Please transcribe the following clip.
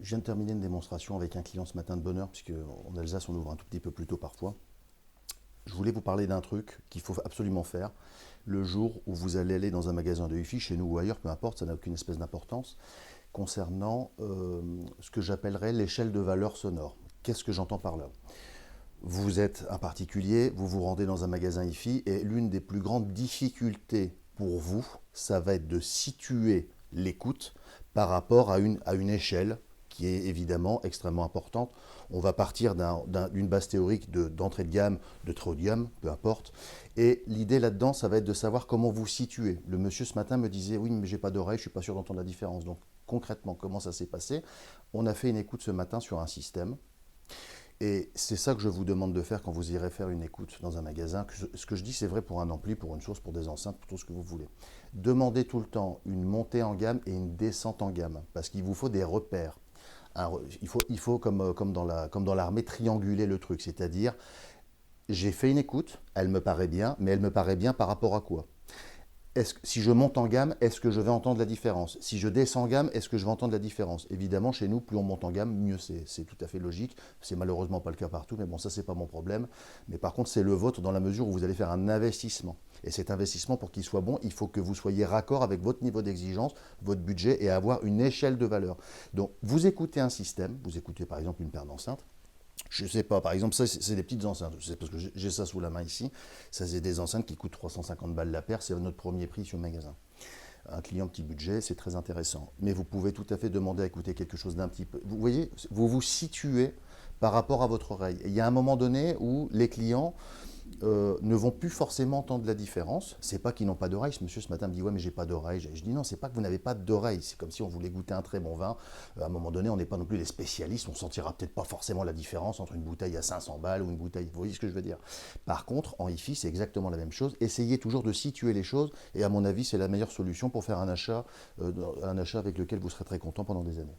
Je viens de terminer une démonstration avec un client ce matin de bonne heure, puisque en Alsace on ouvre un tout petit peu plus tôt parfois. Je voulais vous parler d'un truc qu'il faut absolument faire le jour où vous allez aller dans un magasin de Hi-Fi, chez nous ou ailleurs, peu importe, ça n'a aucune espèce d'importance, concernant ce que j'appellerais l'échelle de valeur sonore. Qu'est-ce que j'entends par là? Vous êtes un particulier, vous vous rendez dans un magasin Hi-Fi et l'une des plus grandes difficultés pour vous, ça va être de situer l'écoute par rapport à une échelle qui est évidemment extrêmement importante. On va partir d'une base théorique d'entrée de gamme, de très haut de gamme, peu importe. Et l'idée là-dedans, ça va être de savoir comment vous situer. Le monsieur ce matin me disait, oui, mais j'ai pas d'oreille, je suis pas sûr d'entendre la différence. Donc concrètement, comment ça s'est passé? On a fait une écoute ce matin sur un système. Et c'est ça que je vous demande de faire quand vous irez faire une écoute dans un magasin. Ce que je dis, c'est vrai pour un ampli, pour une source, pour des enceintes, pour tout ce que vous voulez. Demandez tout le temps une montée en gamme et une descente en gamme, parce qu'il vous faut des repères. Il faut comme dans l'armée, trianguler le truc, c'est-à-dire, j'ai fait une écoute, elle me paraît bien, mais elle me paraît bien par rapport à quoi? Si je monte en gamme, est-ce que je vais entendre la différence? Si je descends en gamme, est-ce que je vais entendre la différence? Évidemment, chez nous, plus on monte en gamme, mieux c'est tout à fait logique. C'est malheureusement pas le cas partout, mais bon, ça, c'est pas mon problème. Mais par contre, c'est le vôtre dans la mesure où vous allez faire un investissement. Et cet investissement, pour qu'il soit bon, il faut que vous soyez raccord avec votre niveau d'exigence, votre budget et avoir une échelle de valeur. Donc, vous écoutez un système, vous écoutez par exemple une paire d'enceintes. Je ne sais pas, par exemple, ça, c'est des petites enceintes. Je sais parce que j'ai ça sous la main ici. Ça, c'est des enceintes qui coûtent 350 balles la paire. C'est notre premier prix sur le magasin. Un client petit budget, c'est très intéressant. Mais vous pouvez tout à fait demander à écouter quelque chose d'un petit peu. Vous voyez, vous vous situez par rapport à votre oreille. Et il y a un moment donné où les clients ne vont plus forcément entendre la différence. C'est pas qu'ils n'ont pas d'oreille. Ce monsieur ce matin me dit ouais mais j'ai pas d'oreille. Je dis non, c'est pas que vous n'avez pas d'oreille. C'est comme si on voulait goûter un très bon vin. À un moment donné, on n'est pas non plus des spécialistes. On sentira peut-être pas forcément la différence entre une bouteille à 500 balles ou une bouteille. Vous voyez ce que je veux dire? Par contre, en Hi-Fi, c'est exactement la même chose. Essayez toujours de situer les choses. Et à mon avis, c'est la meilleure solution pour faire un achat avec lequel vous serez très content pendant des années.